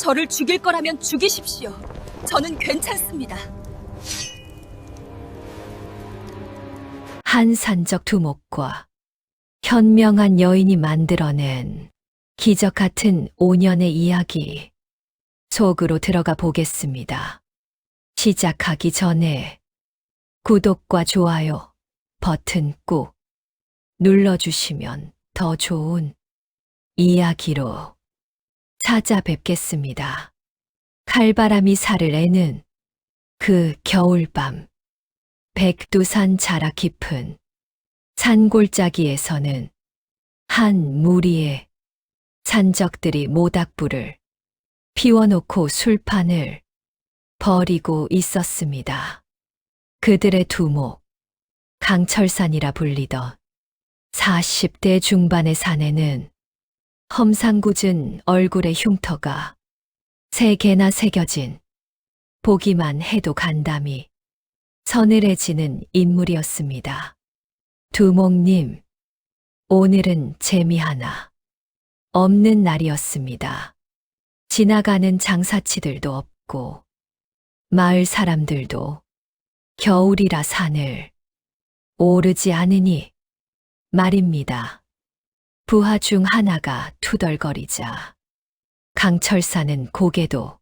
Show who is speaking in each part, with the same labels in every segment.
Speaker 1: 저를 죽일 거라면 죽이십시오. 저는 괜찮습니다.
Speaker 2: 한산적 두목과 현명한 여인이 만들어낸 기적 같은 5년의 이야기 속으로 들어가 보겠습니다. 시작하기 전에 구독과 좋아요 버튼 꾹 눌러주시면 더 좋은 이야기로 찾아뵙겠습니다. 칼바람이 살을 애는 그 겨울밤, 백두산 자락 깊은 산골짜기에서는 한 무리의 산적들이 모닥불을 피워놓고 술판을 벌이고 있었습니다. 그들의 두목, 강철산이라 불리던 40대 중반의 사내는 험상궂은 얼굴에 흉터가 3개나 새겨진 보기만 해도 간담이 서늘해지는 인물이었습니다. 두목님, 오늘은 재미 하나 없는 날이었습니다. 지나가는 장사치들도 없고 마을 사람들도 겨울이라 산을 오르지 않으니 말입니다. 부하 중 하나가 투덜거리자 강철사는 고개도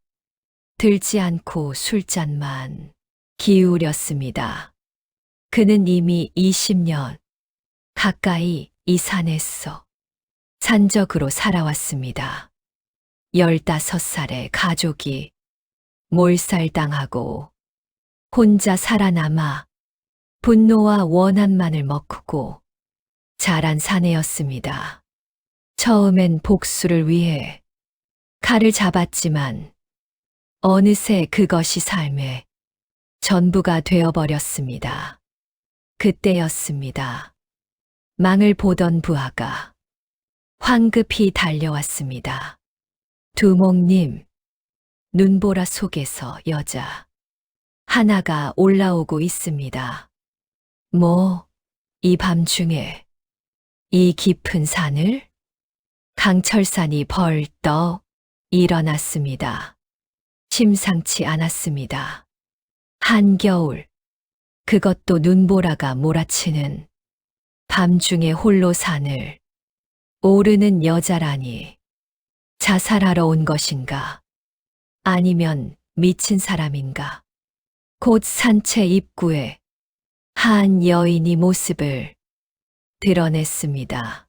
Speaker 2: 들지 않고 술잔만 기울였습니다. 그는 이미 20년 가까이 이 산에서 산적으로 살아왔습니다. 15살의 가족이 몰살당하고 혼자 살아남아 분노와 원한만을 먹고 자란 사내였습니다. 처음엔 복수를 위해 칼을 잡았지만 어느새 그것이 삶의 전부가 되어버렸습니다. 그때였습니다. 망을 보던 부하가 황급히 달려왔습니다. 두목님, 눈보라 속에서 여자 하나가 올라오고 있습니다. 뭐, 이 밤중에 이 깊은 산을? 강철산이 벌떡 일어났습니다. 심상치 않았습니다. 한겨울, 그것도 눈보라가 몰아치는 밤중에 홀로 산을 오르는 여자라니 자살하러 온 것인가? 아니면 미친 사람인가? 곧 산채 입구에 한 여인이 모습을 드러냈습니다.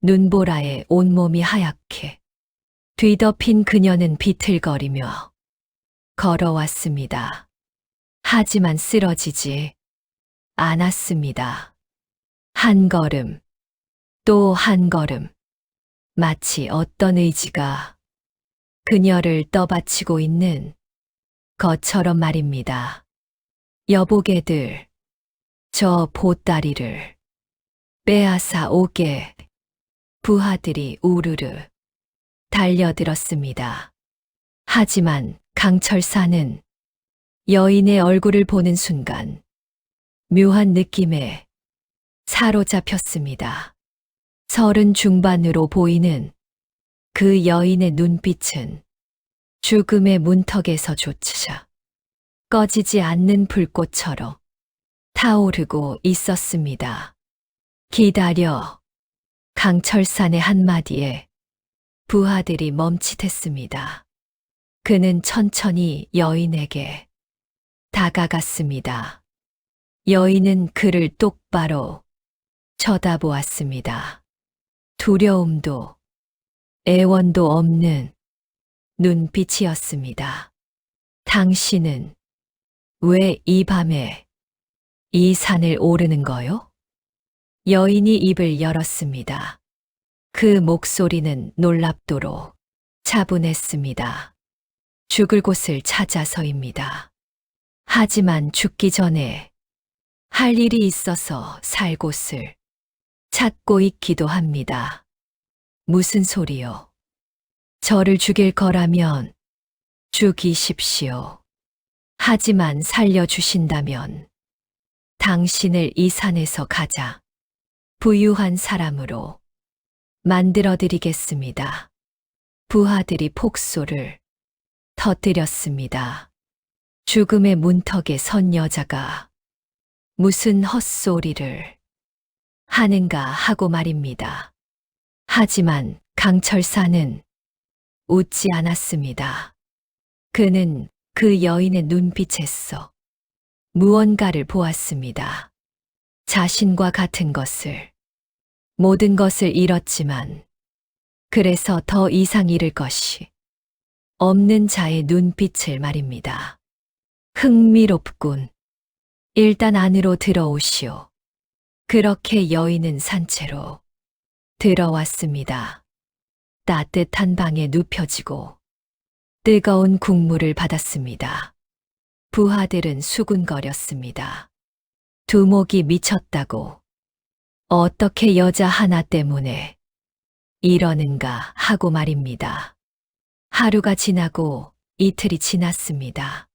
Speaker 2: 눈보라의 온몸이 하얗게 뒤덮인 그녀는 비틀거리며 걸어왔습니다. 하지만 쓰러지지 않았습니다. 한 걸음, 또 한 걸음, 마치 어떤 의지가 그녀를 떠받치고 있는 것처럼 말입니다. 여보게들, 저 보따리를 빼앗아 오게. 부하들이 우르르 달려들었습니다. 하지만 강철사는 여인의 얼굴을 보는 순간 묘한 느낌에 사로잡혔습니다. 30 중반으로 보이는 그 여인의 눈빛은 죽음의 문턱에서조차 꺼지지 않는 불꽃처럼 타오르고 있었습니다. 기다려. 강철산의 한마디에 부하들이 멈칫했습니다. 그는 천천히 여인에게 다가갔습니다. 여인은 그를 똑바로 쳐다보았습니다. 두려움도 애원도 없는 눈빛이었습니다. 당신은 왜 이 밤에 이 산을 오르는 거요? 여인이 입을 열었습니다. 그 목소리는 놀랍도록 차분했습니다. 죽을 곳을 찾아서입니다. 하지만 죽기 전에 할 일이 있어서 살 곳을 찾고 있기도 합니다. 무슨 소리요? 저를 죽일 거라면 죽이십시오. 하지만 살려주신다면 당신을 이 산에서 가장 부유한 사람으로 만들어드리겠습니다. 부하들이 폭소를 터뜨렸습니다. 죽음의 문턱에 선 여자가 무슨 헛소리를 하는가 하고 말입니다. 하지만 강철사는 웃지 않았습니다. 그는 그 여인의 눈빛에서 무언가를 보았습니다. 자신과 같은 것을, 모든 것을 잃었지만 그래서 더 이상 잃을 것이 없는 자의 눈빛을 말입니다. 흥미롭군. 일단 안으로 들어오시오. 그렇게 여인은 산채로 들어왔습니다. 따뜻한 방에 눕혀지고 뜨거운 국물을 받았습니다. 부하들은 수군거렸습니다. 두목이 미쳤다고. 어떻게 여자 하나 때문에 이러는가 하고 말입니다. 하루가 지나고 이틀이 지났습니다.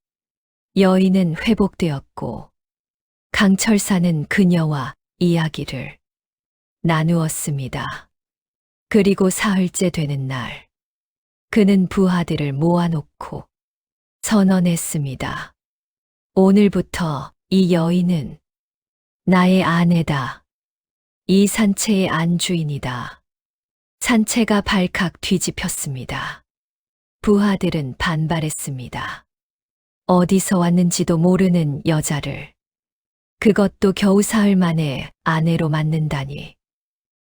Speaker 2: 여인은 회복되었고 강철사는 그녀와 이야기를 나누었습니다. 그리고 사흘째 되는 날, 그는 부하들을 모아놓고 선언했습니다. 오늘부터 이 여인은 나의 아내다. 이 산채의 안주인이다. 산채가 발칵 뒤집혔습니다. 부하들은 반발했습니다. 어디서 왔는지도 모르는 여자를, 그것도 겨우 사흘 만에 아내로 맡는다니.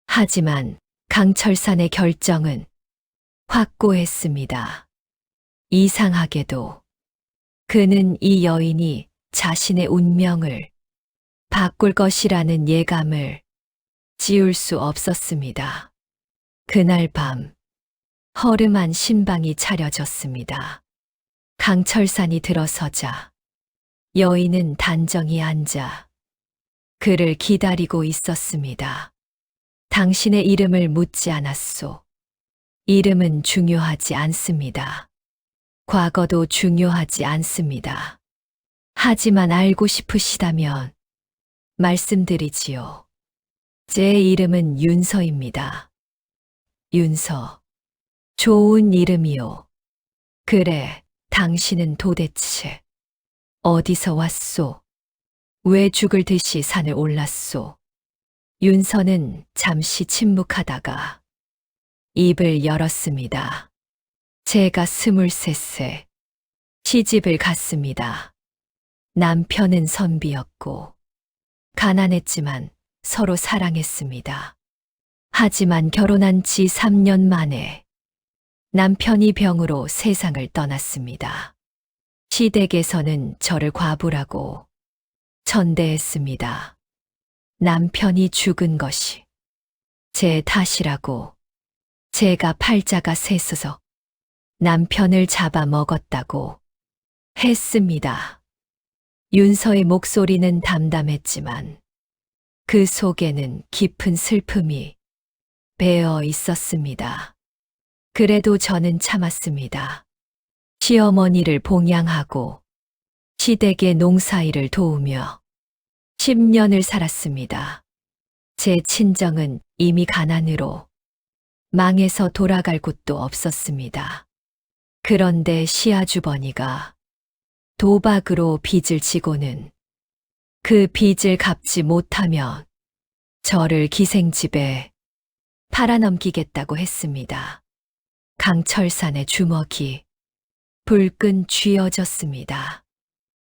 Speaker 2: 하지만 강철산의 결정은 확고했습니다. 이상하게도 그는 이 여인이 자신의 운명을 바꿀 것이라는 예감을 지울 수 없었습니다. 그날 밤, 허름한 신방이 차려졌습니다. 강철산이 들어서자 여인은 단정히 앉아 그를 기다리고 있었습니다. 당신의 이름을 묻지 않았소. 이름은 중요하지 않습니다. 과거도 중요하지 않습니다. 하지만 알고 싶으시다면 말씀드리지요. 제 이름은 윤서입니다. 윤서. 좋은 이름이요. 그래, 당신은 도대체 어디서 왔소? 왜 죽을 듯이 산을 올랐소? 윤서는 잠시 침묵하다가 입을 열었습니다. 제가 23세 시집을 갔습니다. 남편은 선비였고 가난했지만 서로 사랑했습니다. 하지만 결혼한 지 3년 만에 남편이 병으로 세상을 떠났습니다. 시댁에서는 저를 과부라고 천대했습니다. 남편이 죽은 것이 제 탓이라고, 제가 팔자가 셌어서 남편을 잡아먹었다고 했습니다. 윤서의 목소리는 담담했지만 그 속에는 깊은 슬픔이 배어 있었습니다. 그래도 저는 참았습니다. 시어머니를 봉양하고 시댁의 농사일을 도우며 10년을 살았습니다. 제 친정은 이미 가난으로 망해서 돌아갈 곳도 없었습니다. 그런데 시아주버니가 도박으로 빚을 지고는 그 빚을 갚지 못하면 저를 기생집에 팔아넘기겠다고 했습니다. 강철산의 주먹이 불끈 쥐어졌습니다.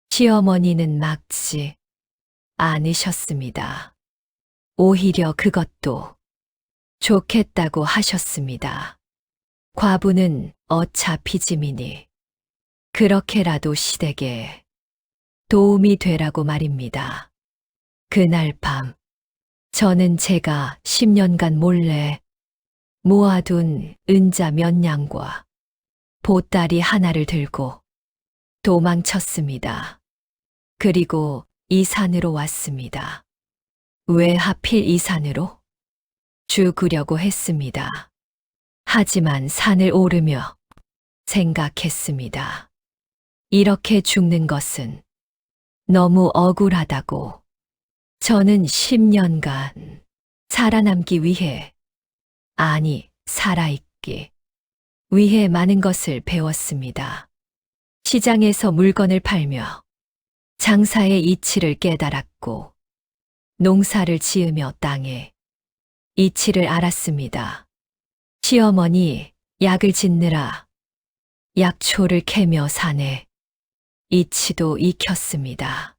Speaker 2: 시어머니는 막지 않으셨습니다. 오히려 그것도 좋겠다고 하셨습니다. 과부는 어차피 지민이 그렇게라도 시댁에 도움이 되라고 말입니다. 그날 밤, 저는 제가 10년간 몰래 모아둔 은자 몇 냥과 보따리 하나를 들고 도망쳤습니다. 그리고 이 산으로 왔습니다. 왜 하필 이 산으로? 죽으려고 했습니다. 하지만 산을 오르며 생각했습니다. 이렇게 죽는 것은 너무 억울하다고. 저는 10년간 살아남기 위해, 아니, 살아있기 위해 많은 것을 배웠습니다. 시장에서 물건을 팔며 장사의 이치를 깨달았고 농사를 지으며 땅의 이치를 알았습니다. 시어머니 약을 짓느라 약초를 캐며 산에 이치도 익혔습니다.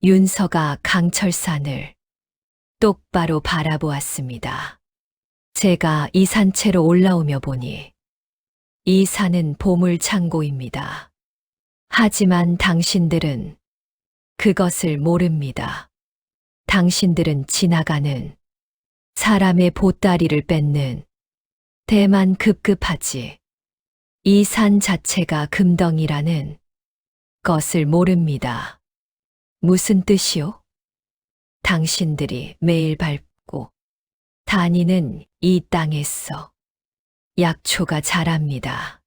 Speaker 2: 윤서가 강철산을 똑바로 바라보았습니다. 제가 이 산채로 올라오며 보니 이 산은 보물 창고입니다. 하지만 당신들은 그것을 모릅니다. 당신들은 지나가는 사람의 보따리를 뺏는 대만 급급하지. 이 산 자체가 금덩이라는 것을 모릅니다. 무슨 뜻이요? 당신들이 매일 밟고 다니는 이 땅에서 약초가 자랍니다.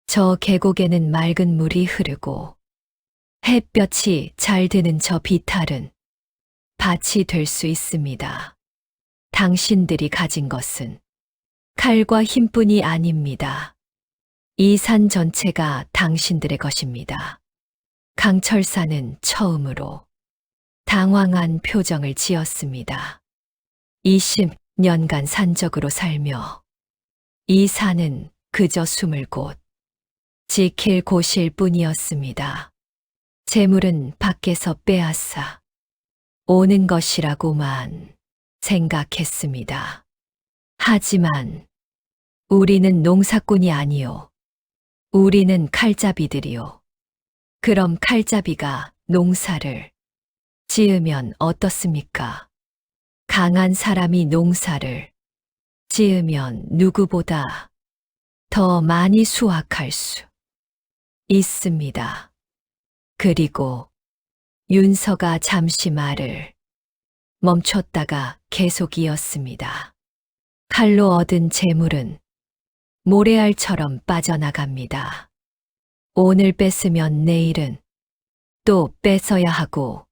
Speaker 2: 저 계곡에는 맑은 물이 흐르고 햇볕이 잘 드는 저 비탈은 밭이 될 수 있습니다. 당신들이 가진 것은 칼과 힘뿐이 아닙니다. 이 산 전체가 당신들의 것입니다. 강철사는 처음으로 당황한 표정을 지었습니다. 20년간 산적으로 살며 이 산은 그저 숨을 곳, 지킬 곳일 뿐이었습니다. 재물은 밖에서 빼앗아 오는 것이라고만 생각했습니다. 하지만 우리는 농사꾼이 아니요. 우리는 칼잡이들이요. 그럼 칼잡이가 농사를 지으면 어떻습니까? 강한 사람이 농사를 지으면 누구보다 더 많이 수확할 수 있습니다. 그리고 윤서가 잠시 말을 멈췄다가 계속 이었습니다. 칼로 얻은 재물은 모래알처럼 빠져나갑니다. 오늘 뺏으면 내일은 또 뺏어야 하고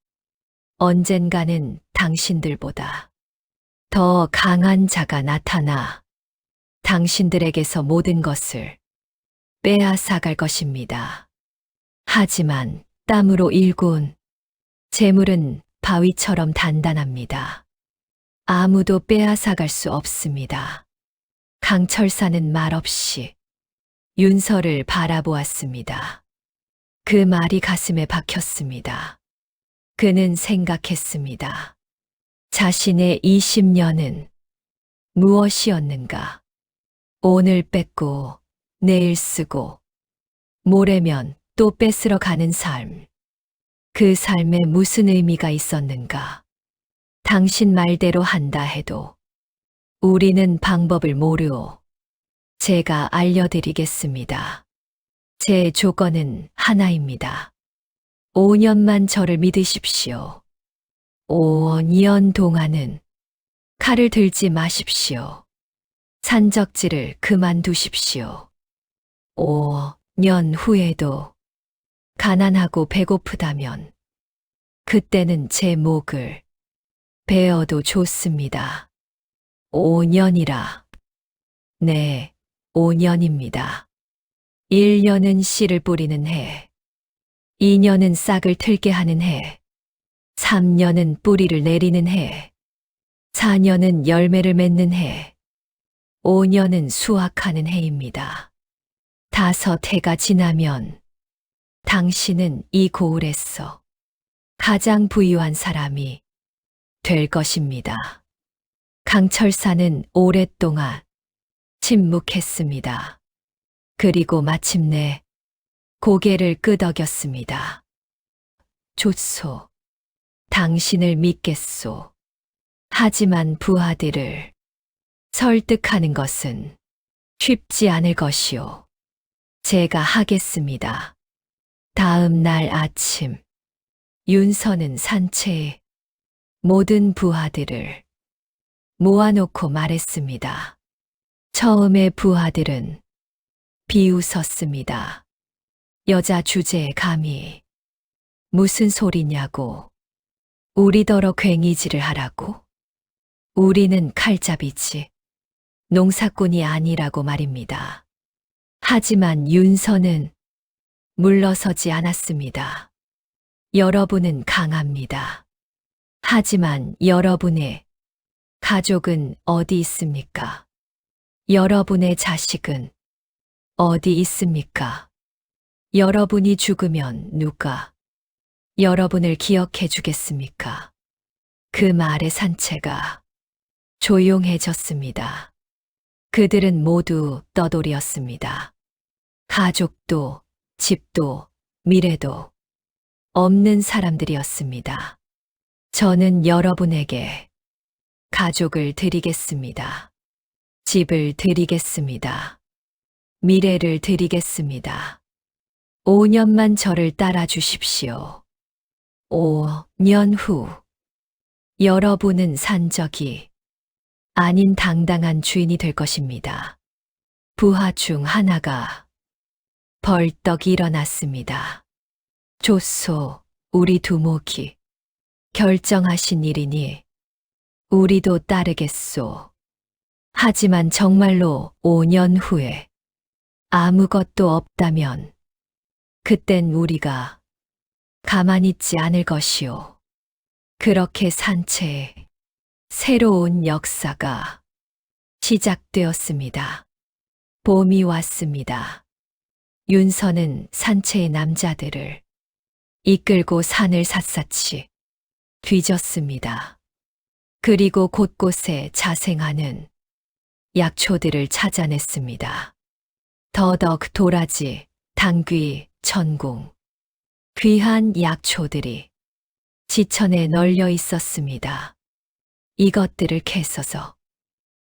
Speaker 2: 언젠가는 당신들보다 더 강한 자가 나타나 당신들에게서 모든 것을 빼앗아갈 것입니다. 하지만 땀으로 일군 재물은 바위처럼 단단합니다. 아무도 빼앗아갈 수 없습니다. 강철사는 말없이 윤서를 바라보았습니다. 그 말이 가슴에 박혔습니다. 그는 생각했습니다. 자신의 20년은 무엇이었는가? 오늘 뺏고 내일 쓰고 모레면 또 뺏으러 가는 삶. 그 삶에 무슨 의미가 있었는가? 당신 말대로 한다 해도 우리는 방법을 모르오. 제가 알려드리겠습니다. 제 조건은 하나입니다. 5년만 저를 믿으십시오. 5년 동안은 칼을 들지 마십시오. 산적질을 그만두십시오. 5년 후에도 가난하고 배고프다면 그때는 제 목을 베어도 좋습니다. 5년이라. 네, 5년입니다. 1년은 씨를 뿌리는 해. 2년은 싹을 틀게 하는 해. 3년은 뿌리를 내리는 해. 4년은 열매를 맺는 해. 5년은 수확하는 해입니다. 5해가 지나면 당신은 이 고을에서 가장 부유한 사람이 될 것입니다. 강철사는 오랫동안 침묵했습니다. 그리고 마침내 고개를 끄덕였습니다. 좋소. 당신을 믿겠소. 하지만 부하들을 설득하는 것은 쉽지 않을 것이오. 제가 하겠습니다. 다음 날 아침, 윤서는 산채에 모든 부하들을 모아놓고 말했습니다. 처음에 부하들은 비웃었습니다. 여자 주제에 감히 무슨 소리냐고. 우리더러 괭이질을 하라고. 우리는 칼잡이지 농사꾼이 아니라고 말입니다. 하지만 윤서는 물러서지 않았습니다. 여러분은 강합니다. 하지만 여러분의 가족은 어디 있습니까? 여러분의 자식은 어디 있습니까? 여러분이 죽으면 누가 여러분을 기억해 주겠습니까? 그 말에 산채가 조용해졌습니다. 그들은 모두 떠돌이었습니다. 가족도, 집도, 미래도 없는 사람들이었습니다. 저는 여러분에게 가족을 드리겠습니다. 집을 드리겠습니다. 미래를 드리겠습니다. 5년만 저를 따라 주십시오. 5년 후 여러분은 산적이 아닌 당당한 주인이 될 것입니다. 부하 중 하나가 벌떡 일어났습니다. 좋소, 우리 두목이 결정하신 일이니 우리도 따르겠소. 하지만 정말로 5년 후에 아무것도 없다면 그땐 우리가 가만히 있지 않을 것이오. 그렇게 산채에 새로운 역사가 시작되었습니다. 봄이 왔습니다. 윤서는 산채의 남자들을 이끌고 산을 샅샅이 뒤졌습니다. 그리고 곳곳에 자생하는 약초들을 찾아냈습니다. 더덕, 도라지, 당귀, 천궁, 귀한 약초들이 지천에 널려 있었습니다. 이것들을 캐서서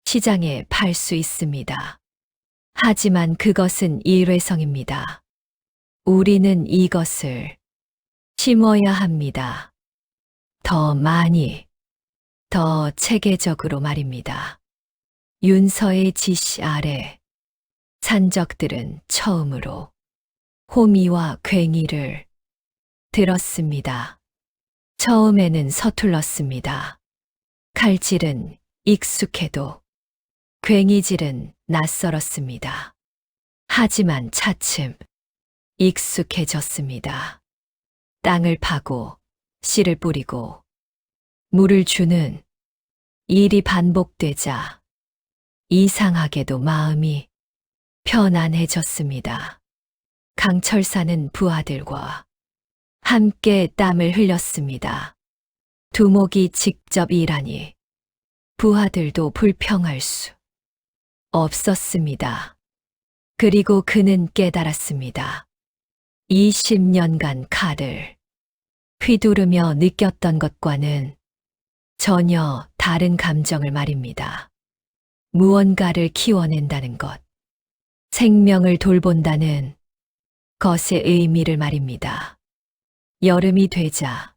Speaker 2: 시장에 팔 수 있습니다. 하지만 그것은 일회성입니다. 우리는 이것을 심어야 합니다. 더 많이, 더 체계적으로 말입니다. 윤서의 지시 아래 산적들은 처음으로 호미와 괭이를 들었습니다. 처음에는 서툴렀습니다. 칼질은 익숙해도 괭이질은 낯설었습니다. 하지만 차츰 익숙해졌습니다. 땅을 파고 씨를 뿌리고 물을 주는 일이 반복되자 이상하게도 마음이 편안해졌습니다. 강철사는 부하들과 함께 땀을 흘렸습니다. 두목이 직접 일하니 부하들도 불평할 수 없었습니다. 그리고 그는 깨달았습니다. 20년간 칼을 휘두르며 느꼈던 것과는 전혀 다른 감정을 말입니다. 무언가를 키워낸다는 것, 생명을 돌본다는 것의 의미를 말입니다. 여름이 되자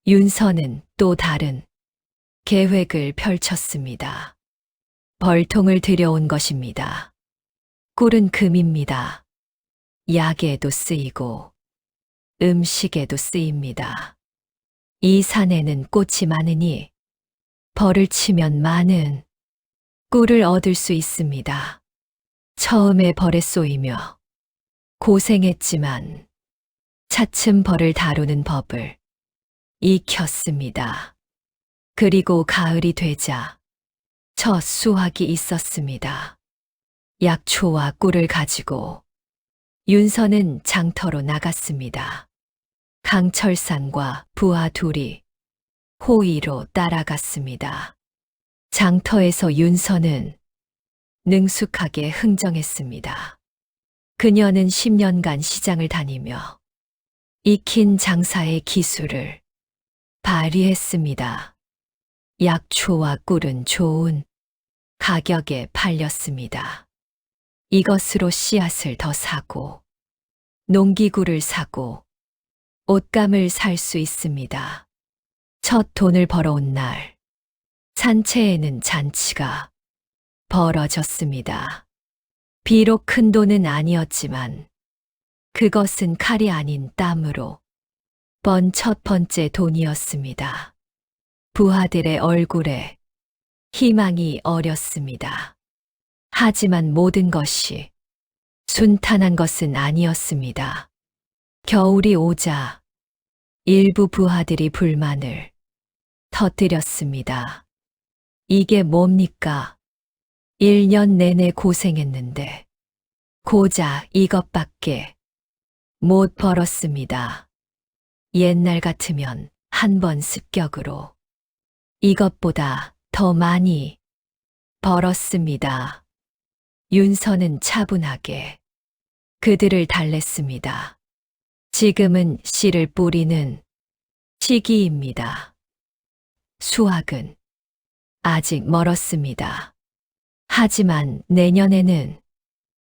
Speaker 2: 윤서는 또 다른 계획을 펼쳤습니다. 벌통을 들여온 것입니다. 꿀은 금입니다. 약에도 쓰이고 음식에도 쓰입니다. 이 산에는 꽃이 많으니 벌을 치면 많은 꿀을 얻을 수 있습니다. 처음에 벌에 쏘이며 고생했지만 차츰 벌을 다루는 법을 익혔습니다. 그리고 가을이 되자 첫 수확이 있었습니다. 약초와 꿀을 가지고 윤서는 장터로 나갔습니다. 강철산과 부하 둘이 호의로 따라갔습니다. 장터에서 윤서는 능숙하게 흥정했습니다. 그녀는 10년간 시장을 다니며 익힌 장사의 기술을 발휘했습니다. 약초와 꿀은 좋은 가격에 팔렸습니다. 이것으로 씨앗을 더 사고 농기구를 사고 옷감을 살 수 있습니다. 첫 돈을 벌어온 날 산채에는 잔치가 벌어졌습니다. 비록 큰 돈은 아니었지만 그것은 칼이 아닌 땀으로 번 첫 번째 돈이었습니다. 부하들의 얼굴에 희망이 어렸습니다. 하지만 모든 것이 순탄한 것은 아니었습니다. 겨울이 오자 일부 부하들이 불만을 터뜨렸습니다. 이게 뭡니까? 1년 내내 고생했는데 고작 이것밖에 못 벌었습니다. 옛날 같으면 한 번 습격으로 이것보다 더 많이 벌었습니다. 윤서는 차분하게 그들을 달랬습니다. 지금은 씨를 뿌리는 시기입니다. 수확은 아직 멀었습니다. 하지만 내년에는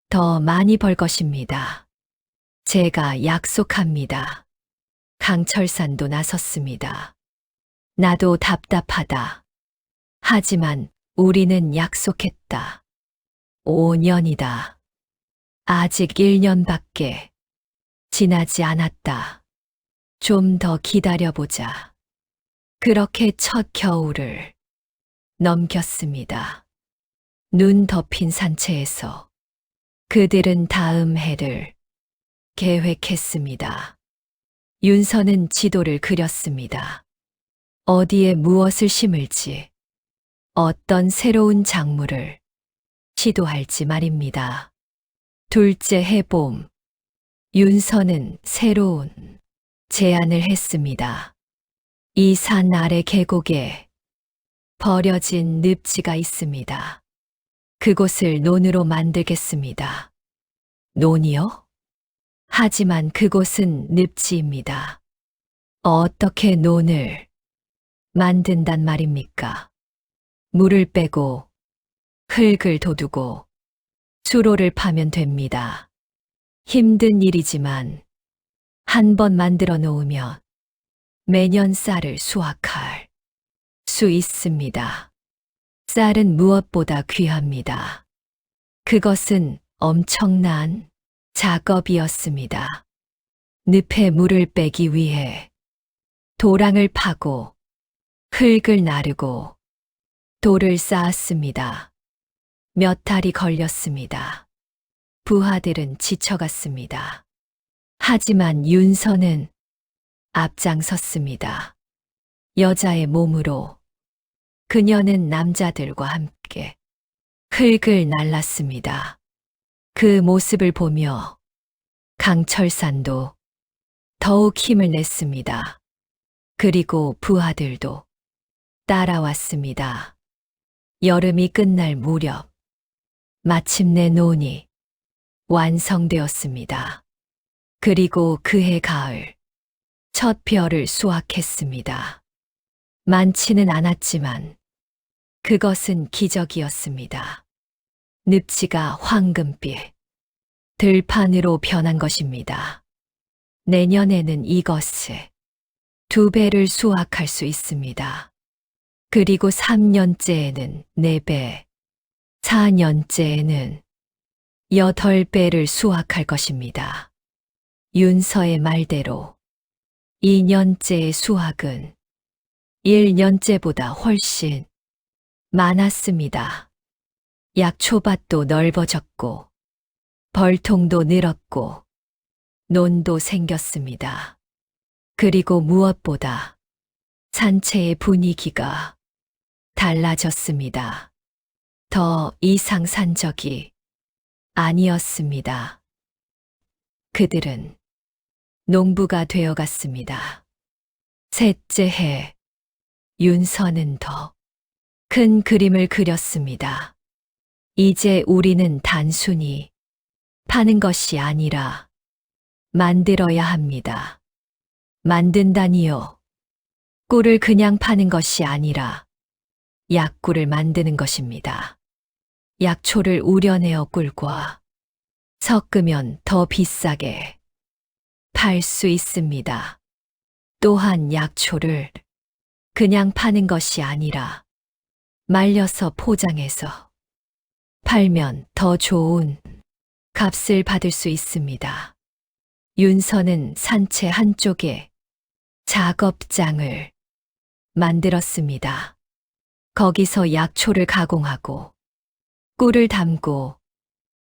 Speaker 2: 더 많이 벌 것입니다. 제가 약속합니다. 강철산도 나섰습니다. 나도 답답하다. 하지만 우리는 약속했다. 5년이다. 아직 1년밖에 지나지 않았다. 좀 더 기다려보자. 그렇게 첫 겨울을 넘겼습니다. 눈 덮인 산채에서 그들은 다음 해를 계획했습니다. 윤서는 지도를 그렸습니다. 어디에 무엇을 심을지, 어떤 새로운 작물을 시도할지 말입니다. 둘째 해 봄, 윤서는 새로운 제안을 했습니다. 이 산 아래 계곡에 버려진 늪지가 있습니다. 그곳을 논으로 만들겠습니다. 논이요? 하지만 그곳은 늪지입니다. 어떻게 논을 만든단 말입니까? 물을 빼고 흙을 돋우고 수로를 파면 됩니다. 힘든 일이지만 한 번 만들어 놓으면 매년 쌀을 수확할 수 있습니다. 쌀은 무엇보다 귀합니다. 그것은 엄청난 작업이었습니다. 늪에 물을 빼기 위해 도랑을 파고 흙을 나르고 돌을 쌓았습니다. 몇 달이 걸렸습니다. 부하들은 지쳐갔습니다. 하지만 윤서는 앞장섰습니다. 여자의 몸으로 그녀는 남자들과 함께 흙을 날랐습니다. 그 모습을 보며 강철산도 더욱 힘을 냈습니다. 그리고 부하들도 따라왔습니다. 여름이 끝날 무렵 마침내 논이 완성되었습니다. 그리고 그해 가을 첫 벼를 수확했습니다. 많지는 않았지만 그것은 기적이었습니다. 늪지가 황금빛 들판으로 변한 것입니다. 내년에는 이것을 2배를 수확할 수 있습니다. 그리고 3년째에는 4배, 4년째에는 8배를 수확할 것입니다. 윤서의 말대로 2년째의 수확은 1년째보다 훨씬 많았습니다. 약초밭도 넓어졌고 벌통도 늘었고 논도 생겼습니다. 그리고 무엇보다 산채의 분위기가 달라졌습니다. 더 이상 산적이 아니었습니다. 그들은 농부가 되어갔습니다. 셋째 해, 윤서는 더 큰 그림을 그렸습니다. 이제 우리는 단순히 파는 것이 아니라 만들어야 합니다. 만든다니요. 꿀을 그냥 파는 것이 아니라 약꿀을 만드는 것입니다. 약초를 우려내어 꿀과 섞으면 더 비싸게 팔 수 있습니다. 또한 약초를 그냥 파는 것이 아니라 말려서 포장해서 팔면 더 좋은 값을 받을 수 있습니다. 윤서는 산채 한쪽에 작업장을 만들었습니다. 거기서 약초를 가공하고 꿀을 담고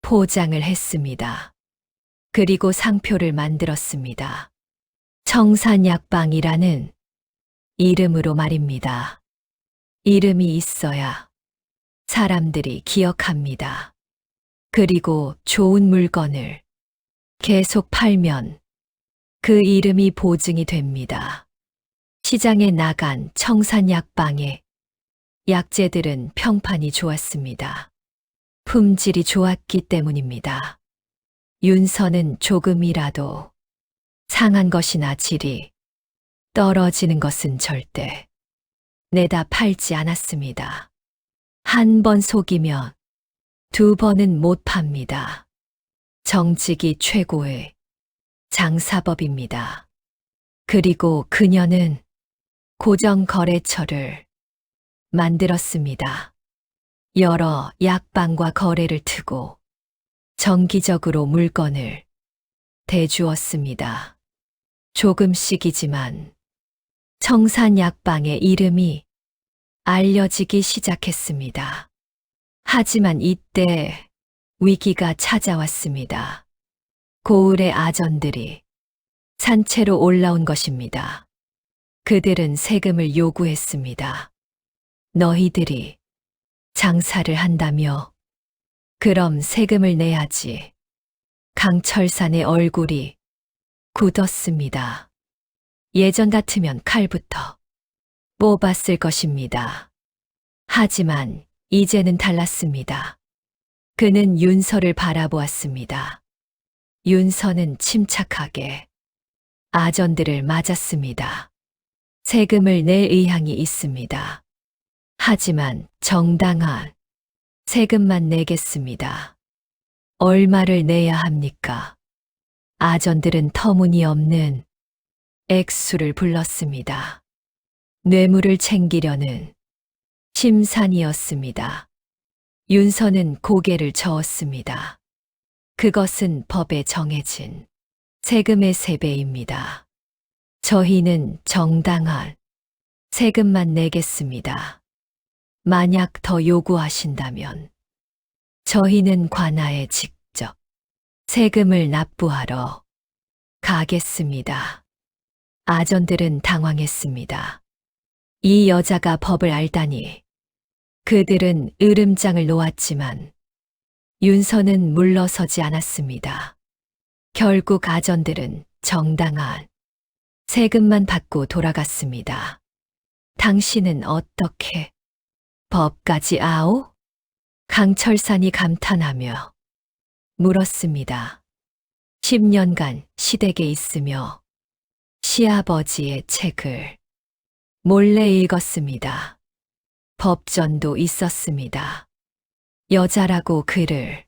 Speaker 2: 포장을 했습니다. 그리고 상표를 만들었습니다. 청산약방이라는 이름으로 말입니다. 이름이 있어야 사람들이 기억합니다. 그리고 좋은 물건을 계속 팔면 그 이름이 보증이 됩니다. 시장에 나간 청산약방의 약재들은 평판이 좋았습니다. 품질이 좋았기 때문입니다. 윤서는 조금이라도 상한 것이나 질이 떨어지는 것은 절대 내다 팔지 않았습니다. 한 번 속이면 두 번은 못 팝니다. 정직이 최고의 장사법입니다. 그리고 그녀는 고정 거래처를 만들었습니다. 여러 약방과 거래를 트고 정기적으로 물건을 대주었습니다. 조금씩이지만 청산약방의 이름이 알려지기 시작했습니다. 하지만 이때 위기가 찾아왔습니다. 고을의 아전들이 산채로 올라온 것입니다. 그들은 세금을 요구했습니다. 너희들이 장사를 한다며? 그럼 세금을 내야지. 강철산의 얼굴이 굳었습니다. 예전 같으면 칼부터 뽑았을 것입니다. 하지만 이제는 달랐습니다. 그는 윤서를 바라보았습니다. 윤서는 침착하게 아전들을 맞았습니다. 세금을 낼 의향이 있습니다. 하지만 정당한 세금만 내겠습니다. 얼마를 내야 합니까? 아전들은 터무니없는 액수를 불렀습니다. 뇌물을 챙기려는 심산이었습니다. 윤서는 고개를 저었습니다. 그것은 법에 정해진 세금의 3배입니다. 저희는 정당한 세금만 내겠습니다. 만약 더 요구하신다면 저희는 관아에 직접 세금을 납부하러 가겠습니다. 아전들은 당황했습니다. 이 여자가 법을 알다니. 그들은 으름장을 놓았지만 윤서는 물러서지 않았습니다. 결국 아전들은 정당한 세금만 받고 돌아갔습니다. 당신은 어떻게 법까지 아오? 강철산이 감탄하며 물었습니다. 10년간 시댁에 있으며 시아버지의 책을 몰래 읽었습니다. 법전도 있었습니다. 여자라고 그를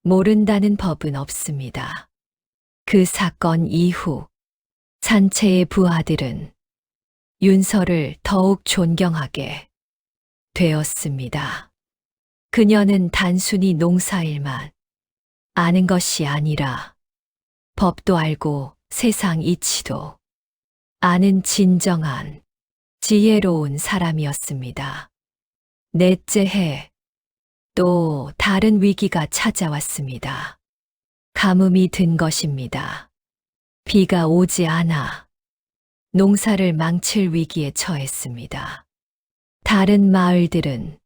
Speaker 2: 모른다는 법은 없습니다. 그 사건 이후 산채의 부하들은 윤서를 더욱 존경하게 되었습니다. 그녀는 단순히 농사일만 아는 것이 아니라 법도 알고 세상 이치도 아는 진정한 지혜로운 사람이었습니다. 넷째 해, 또 다른 위기가 찾아왔습니다. 가뭄이 든 것입니다. 비가 오지 않아 농사를 망칠 위기에 처했습니다. 다른 마을들은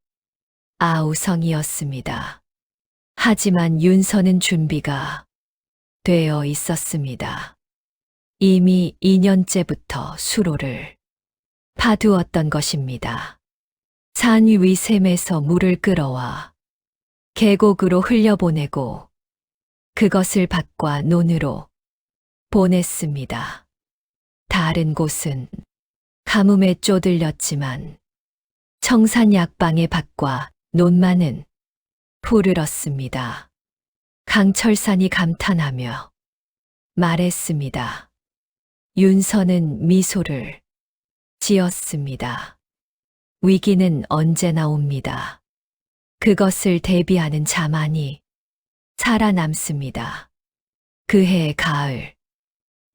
Speaker 2: 아우성이었습니다. 하지만 윤서는 준비가 되어 있었습니다. 이미 2년째부터 수로를 파두었던 것입니다. 산 위 샘에서 물을 끌어와 계곡으로 흘려보내고 그것을 밭과 논으로 보냈습니다. 다른 곳은 가뭄에 쪼들렸지만 청산약방의 밭과 논만은 푸르렀습니다. 강철산이 감탄하며 말했습니다. 윤서는 미소를 지었습니다. 위기는 언제나 옵니다. 그것을 대비하는 자만이 살아남습니다. 그해 가을,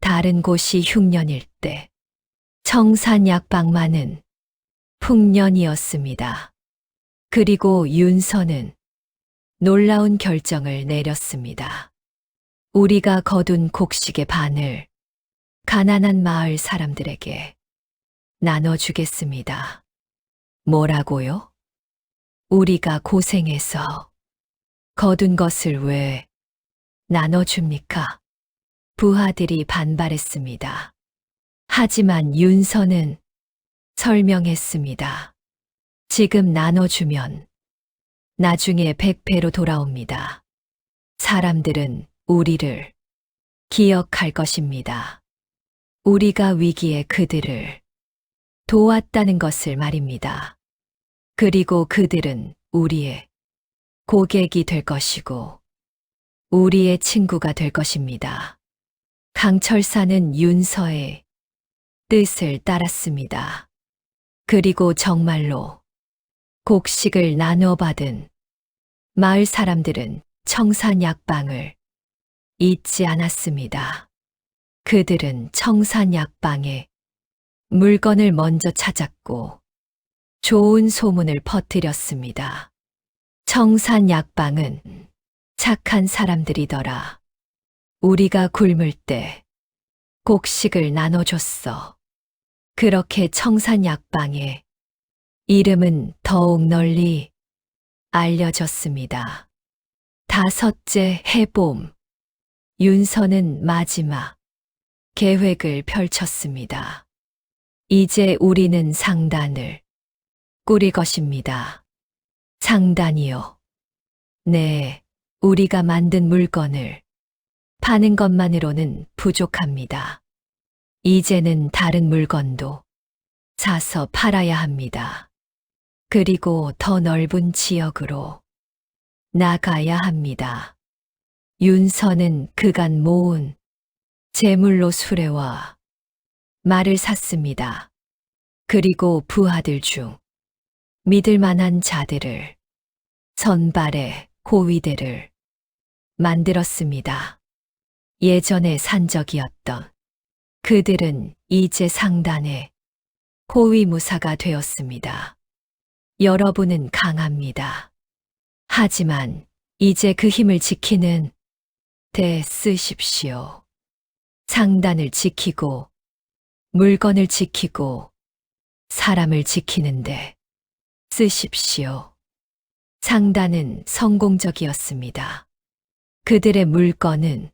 Speaker 2: 다른 곳이 흉년일 때 청산약방만은 풍년이었습니다. 그리고 윤서는 놀라운 결정을 내렸습니다. 우리가 거둔 곡식의 반을 가난한 마을 사람들에게 나눠주겠습니다. 뭐라고요? 우리가 고생해서 거둔 것을 왜 나눠줍니까? 부하들이 반발했습니다. 하지만 윤서는 설명했습니다. 지금 나눠주면 나중에 100배로 돌아옵니다. 사람들은 우리를 기억할 것입니다. 우리가 위기에 그들을 도왔다는 것을 말입니다. 그리고 그들은 우리의 고객이 될 것이고 우리의 친구가 될 것입니다. 강철사는 윤서의 뜻을 따랐습니다. 그리고 정말로 곡식을 나눠받은 마을 사람들은 청산약방을 잊지 않았습니다. 그들은 청산약방에 물건을 먼저 찾았고 좋은 소문을 퍼뜨렸습니다. 청산약방은 착한 사람들이더라. 우리가 굶을 때 곡식을 나눠줬어. 그렇게 청산약방의 이름은 더욱 널리 알려졌습니다. 다섯째 해봄, 윤서는 마지막 계획을 펼쳤습니다. 이제 우리는 상단을 꾸릴 것입니다. 상단이요. 네, 우리가 만든 물건을 파는 것만으로는 부족합니다. 이제는 다른 물건도 사서 팔아야 합니다. 그리고 더 넓은 지역으로 나가야 합니다. 윤서는 그간 모은 재물로 수레와 말을 샀습니다. 그리고 부하들 중 믿을 만한 자들을 선발해 호위대를 만들었습니다. 예전에 산적이었던 그들은 이제 상단의 호위무사가 되었습니다. 여러분은 강합니다. 하지만 이제 그 힘을 지키는 데 쓰십시오. 상단을 지키고 물건을 지키고 사람을 지키는데 쓰십시오. 상단은 성공적이었습니다. 그들의 물건은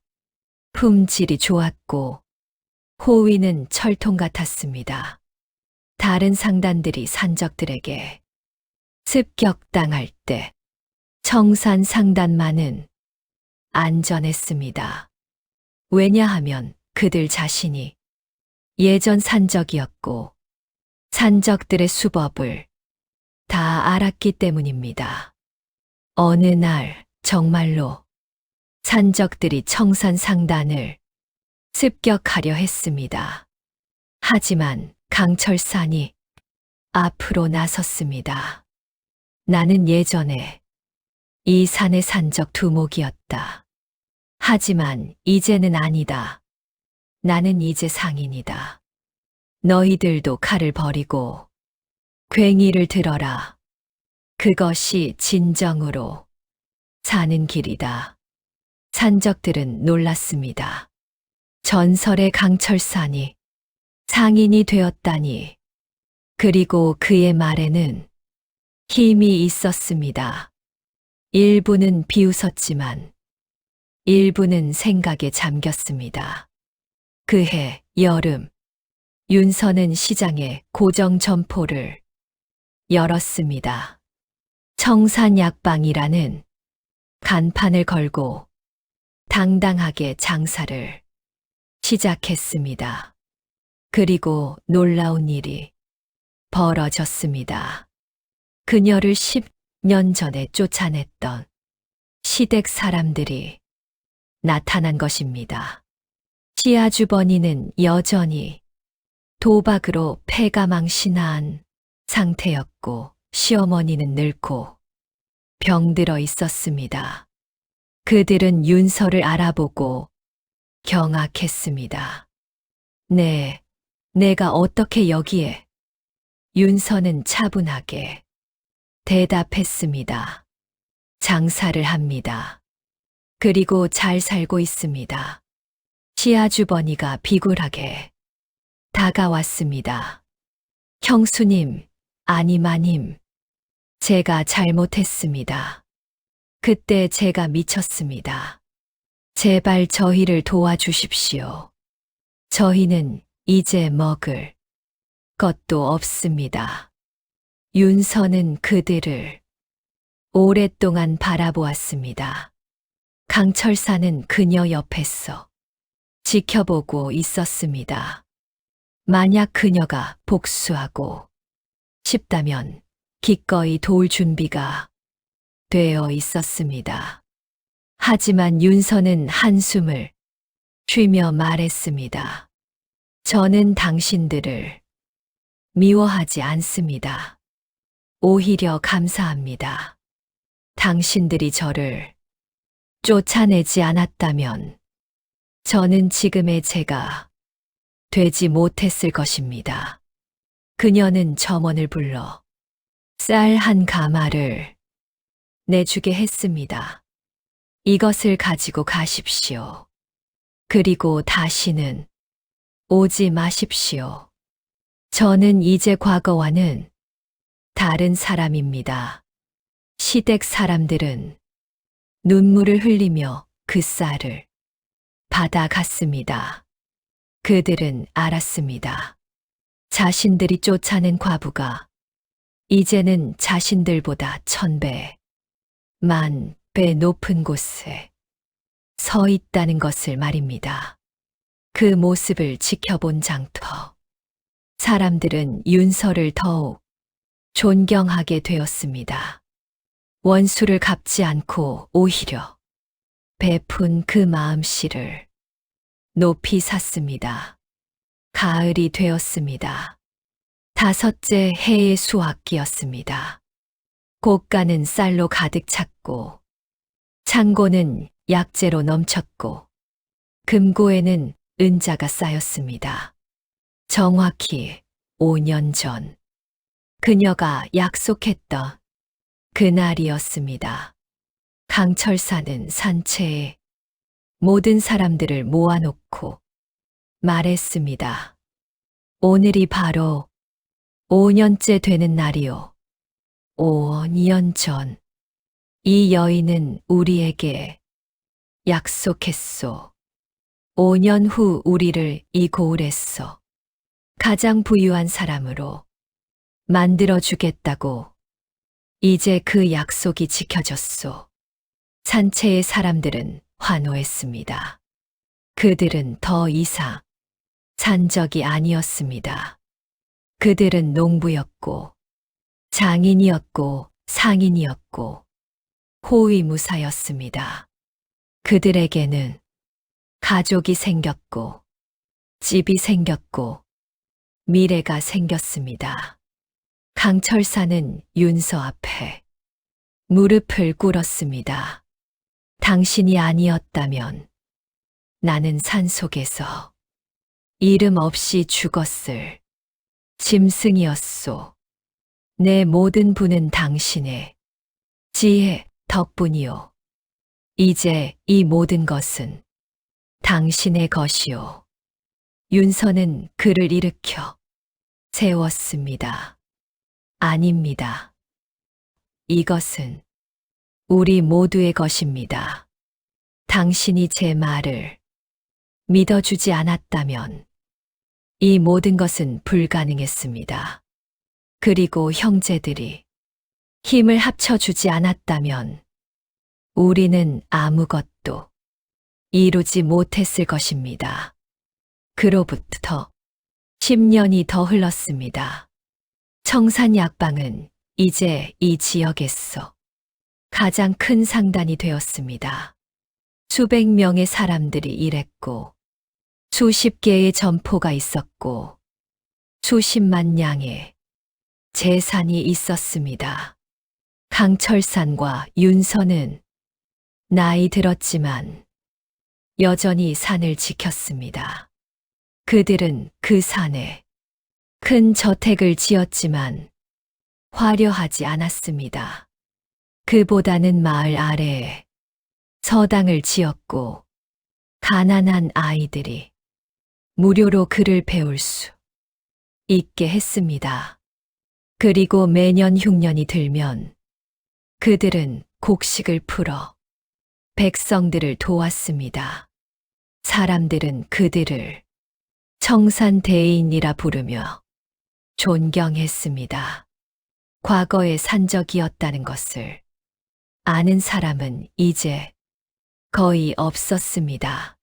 Speaker 2: 품질이 좋았고 호위는 철통 같았습니다. 다른 상단들이 산적들에게 습격당할 때 청산 상단만은 안전했습니다. 왜냐하면 그들 자신이 예전 산적이었고 산적들의 수법을 다 알았기 때문입니다. 어느 날 정말로 산적들이 청산 상단을 습격하려 했습니다. 하지만 강철산이 앞으로 나섰습니다. 나는 예전에 이 산의 산적 두목이었다. 하지만 이제는 아니다. 나는 이제 상인이다. 너희들도 칼을 버리고 괭이를 들어라. 그것이 진정으로 사는 길이다. 산적들은 놀랐습니다. 전설의 강철산이 상인이 되었다니. 그리고 그의 말에는 힘이 있었습니다. 일부는 비웃었지만 일부는 생각에 잠겼습니다. 그해 여름, 윤서는 시장에 고정 점포를 열었습니다. 청산약방이라는 간판을 걸고 당당하게 장사를 시작했습니다. 그리고 놀라운 일이 벌어졌습니다. 그녀를 10년 전에 쫓아냈던 시댁 사람들이 나타난 것입니다. 시아주버니는 여전히 도박으로 패가망신한 상태였고 시어머니는 늙고 병들어 있었습니다. 그들은 윤서를 알아보고 경악했습니다. 네, 내가 어떻게 여기에? 윤서는 차분하게 대답했습니다. 장사를 합니다. 그리고 잘 살고 있습니다. 시아주버니가 비굴하게 다가왔습니다. 형수님, 아니 마님, 제가 잘못했습니다. 그때 제가 미쳤습니다. 제발 저희를 도와주십시오. 저희는 이제 먹을 것도 없습니다. 윤서는 그들을 오랫동안 바라보았습니다. 강철사는 그녀 옆에서 지켜보고 있었습니다. 만약 그녀가 복수하고 싶다면 기꺼이 도울 준비가 되어 있었습니다. 하지만 윤서는 한숨을 쉬며 말했습니다. 저는 당신들을 미워하지 않습니다. 오히려 감사합니다. 당신들이 저를 쫓아내지 않았다면 저는 지금의 제가 되지 못했을 것입니다. 그녀는 점원을 불러 쌀 한 가마를 내주게 했습니다. 이것을 가지고 가십시오. 그리고 다시는 오지 마십시오. 저는 이제 과거와는 다른 사람입니다. 시댁 사람들은 눈물을 흘리며 그 쌀을 받아갔습니다. 그들은 알았습니다. 자신들이 쫓아낸 과부가 이제는 자신들보다 1000배, 10,000배 높은 곳에 서 있다는 것을 말입니다. 그 모습을 지켜본 장터. 사람들은 윤서를 더욱 존경하게 되었습니다. 원수를 갚지 않고 오히려 베푼 그 마음씨를 높이 샀습니다. 가을이 되었습니다. 5째 해의 수확기였습니다. 곳간은 쌀로 가득 찼고 창고는 약재로 넘쳤고 금고에는 은자가 쌓였습니다. 정확히 5년 전 그녀가 약속했던 그날이었습니다. 강철사는 산채에 모든 사람들을 모아놓고 말했습니다. 오늘이 바로 5년째 되는 날이요. 5년 전 이 여인은 우리에게 약속했소. 5년 후 우리를 이 고을에서 가장 부유한 사람으로 만들어주겠다고. 이제 그 약속이 지켜졌소. 산채의 사람들은 환호했습니다. 그들은 더 이상 산적이 아니었습니다. 그들은 농부였고 장인이었고 상인이었고 호위무사였습니다. 그들에게는 가족이 생겼고 집이 생겼고 미래가 생겼습니다. 강철사는 윤서 앞에 무릎을 꿇었습니다. 당신이 아니었다면 나는 산속에서 이름 없이 죽었을 짐승이었소. 내 모든 부는 당신의 지혜 덕분이요. 이제 이 모든 것은 당신의 것이요. 윤서는 그를 일으켜 세웠습니다. 아닙니다. 이것은 우리 모두의 것입니다. 당신이 제 말을 믿어주지 않았다면 이 모든 것은 불가능했습니다. 그리고 형제들이 힘을 합쳐주지 않았다면 우리는 아무것도 이루지 못했을 것입니다. 그로부터 10년이 더 흘렀습니다. 청산약방은 이제 이 지역에서 가장 큰 상단이 되었습니다. 수백 명의 사람들이 일했고 수십 개의 점포가 있었고 수십만 양의 재산이 있었습니다. 강철산과 윤서는 나이 들었지만 여전히 산을 지켰습니다. 그들은 그 산에 큰 저택을 지었지만 화려하지 않았습니다. 그보다는 마을 아래에 서당을 지었고 가난한 아이들이 무료로 글을 배울 수 있게 했습니다. 그리고 매년 흉년이 들면 그들은 곡식을 풀어 백성들을 도왔습니다. 사람들은 그들을 청산대인이라 부르며 존경했습니다. 과거의 산적이었다는 것을 아는 사람은 이제 거의 없었습니다.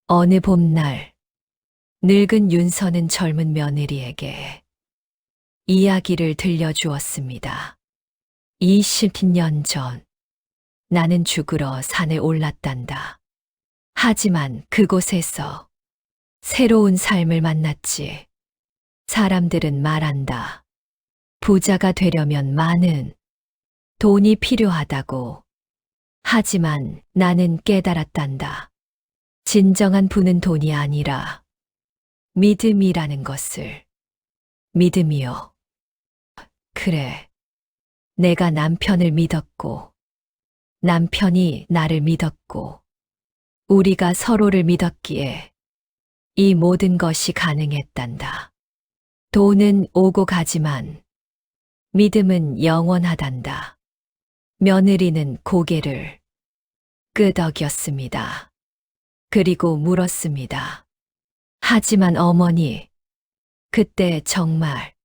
Speaker 2: 어느 봄날, 늙은 윤서는 젊은 며느리에게 이야기를 들려주었습니다. 20년 전, 나는 죽으러 산에 올랐단다. 하지만 그곳에서 새로운 삶을 만났지. 사람들은 말한다. 부자가 되려면 많은 돈이 필요하다고. 하지만 나는 깨달았단다. 진정한 부는 돈이 아니라 믿음이라는 것을. 믿음이요. 그래. 내가 남편을 믿었고, 남편이 나를 믿었고, 우리가 서로를 믿었기에 이 모든 것이 가능했단다. 돈은 오고 가지만 믿음은 영원하단다. 며느리는 고개를 끄덕였습니다. 그리고 물었습니다. 하지만 어머니, 그때 정말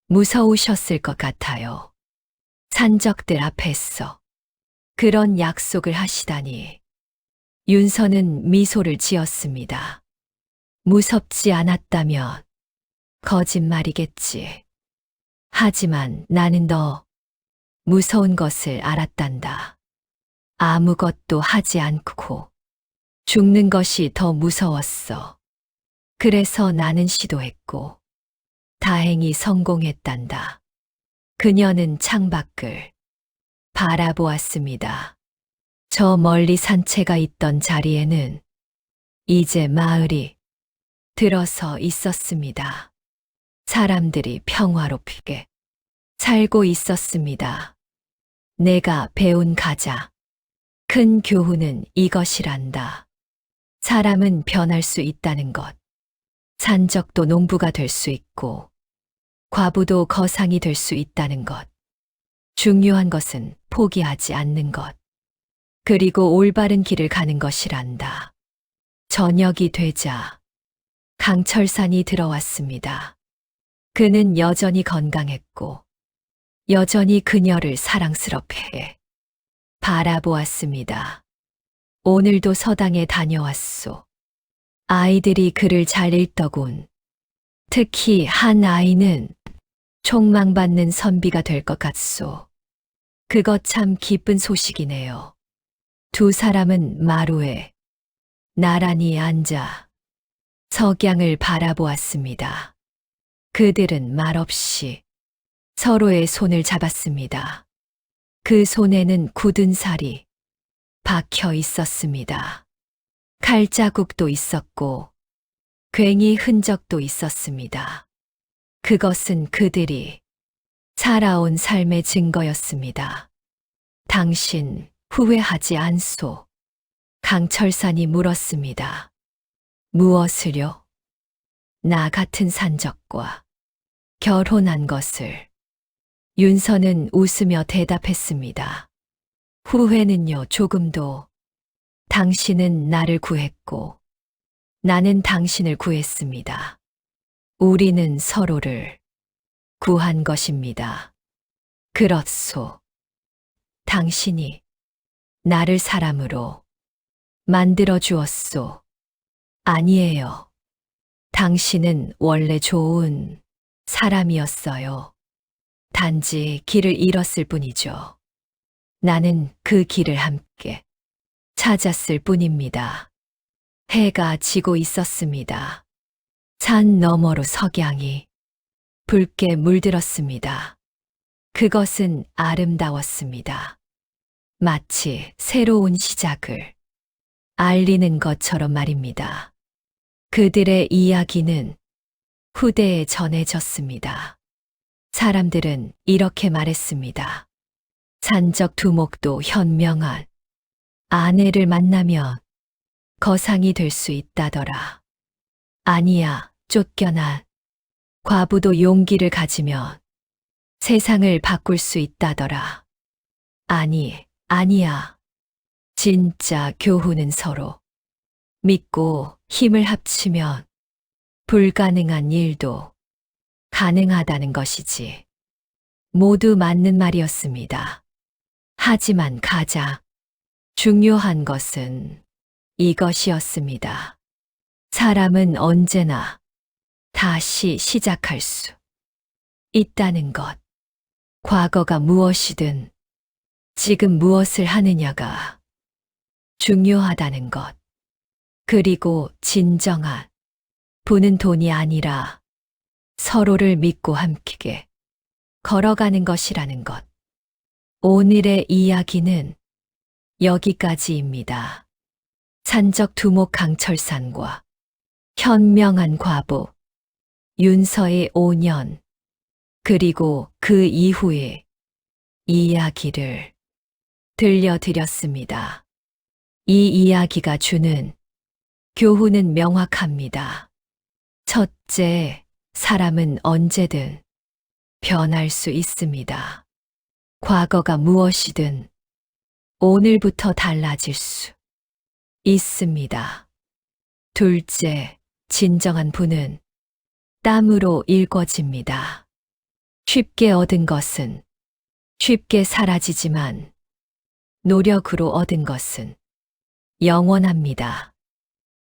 Speaker 2: 무서우셨을 것 같아요. 산적들 앞에서 그런 약속을 하시다니. 윤서는 미소를 지었습니다. 무섭지 않았다면 거짓말이겠지. 하지만 나는 더 무서운 것을 알았단다. 아무것도 하지 않고 죽는 것이 더 무서웠어. 그래서 나는 시도했고 다행히 성공했단다. 그녀는 창밖을 바라보았습니다. 저 멀리 산채가 있던 자리에는 이제 마을이 들어서 있었습니다. 사람들이 평화롭게 살고 있었습니다. 내가 배운 가장 큰 교훈은 이것이란다. 사람은 변할 수 있다는 것. 산적도 농부가 될 수 있고, 과부도 거상이 될 수 있다는 것. 중요한 것은 포기하지 않는 것. 그리고 올바른 길을 가는 것이란다. 저녁이 되자 강철산이 들어왔습니다. 그는 여전히 건강했고, 여전히 그녀를 사랑스럽게 바라보았습니다. 오늘도 서당에 다녀왔소. 아이들이 글을 잘 읽더군. 특히 한 아이는 촉망받는 선비가 될 것 같소. 그것 참 기쁜 소식이네요. 두 사람은 마루에 나란히 앉아 석양을 바라보았습니다. 그들은 말없이 서로의 손을 잡았습니다. 그 손에는 굳은 살이 박혀 있었습니다. 칼자국도 있었고 괭이 흔적도 있었습니다. 그것은 그들이 살아온 삶의 증거였습니다. 당신 후회하지 않소? 강철산이 물었습니다. 무엇을요? 나 같은 산적과 결혼한 것을. 윤서는 웃으며 대답했습니다. 후회는요, 조금도. 당신은 나를 구했고, 나는 당신을 구했습니다. 우리는 서로를 구한 것입니다. 그렇소. 당신이 나를 사람으로 만들어 주었소. 아니에요. 당신은 원래 좋은 사람이었어요. 단지 길을 잃었을 뿐이죠. 나는 그 길을 함께 찾았을 뿐입니다. 해가 지고 있었습니다. 산 너머로 석양이 붉게 물들었습니다. 그것은 아름다웠습니다. 마치 새로운 시작을 알리는 것처럼 말입니다. 그들의 이야기는 후대에 전해졌습니다. 사람들은 이렇게 말했습니다. 산적 두목도 현명한 아내를 만나면 거상이 될 수 있다더라. 아니야, 쫓겨난 과부도 용기를 가지면 세상을 바꿀 수 있다더라. 아니야. 진짜 교훈은 서로 믿고 힘을 합치면 불가능한 일도 가능하다는 것이지. 모두 맞는 말이었습니다. 하지만 가장 중요한 것은 이것이었습니다. 사람은 언제나 다시 시작할 수 있다는 것. 과거가 무엇이든 지금 무엇을 하느냐가 중요하다는 것. 그리고 진정한 부는 돈이 아니라 서로를 믿고 함께 걸어가는 것이라는 것. 오늘의 이야기는 여기까지입니다. 산적 두목 강철산과 현명한 과부 윤서의 5년 그리고 그 이후의 이야기를 들려드렸습니다. 이 이야기가 주는 교훈은 명확합니다. 첫째, 사람은 언제든 변할 수 있습니다. 과거가 무엇이든 오늘부터 달라질 수 있습니다. 둘째, 진정한 부는 땀으로 일궈집니다. 쉽게 얻은 것은 쉽게 사라지지만 노력으로 얻은 것은 영원합니다.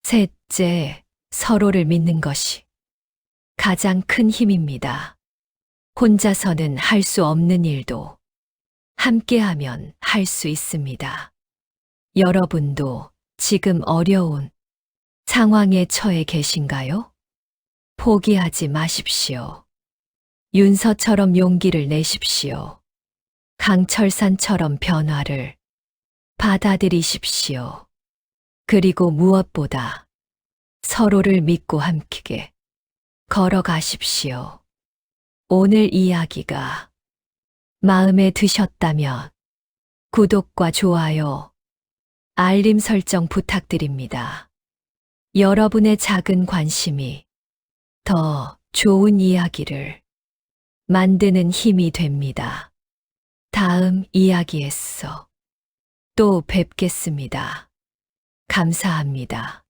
Speaker 2: 셋째, 서로를 믿는 것이 가장 큰 힘입니다. 혼자서는 할 수 없는 일도 함께하면 할 수 있습니다. 여러분도 지금 어려운 상황에 처해 계신가요? 포기하지 마십시오. 윤서처럼 용기를 내십시오. 강철산처럼 변화를 받아들이십시오. 그리고 무엇보다 서로를 믿고 함께 걸어가십시오. 오늘 이야기가 마음에 드셨다면 구독과 좋아요, 알림 설정 부탁드립니다. 여러분의 작은 관심이 더 좋은 이야기를 만드는 힘이 됩니다. 다음 이야기에서 또 뵙겠습니다. 감사합니다.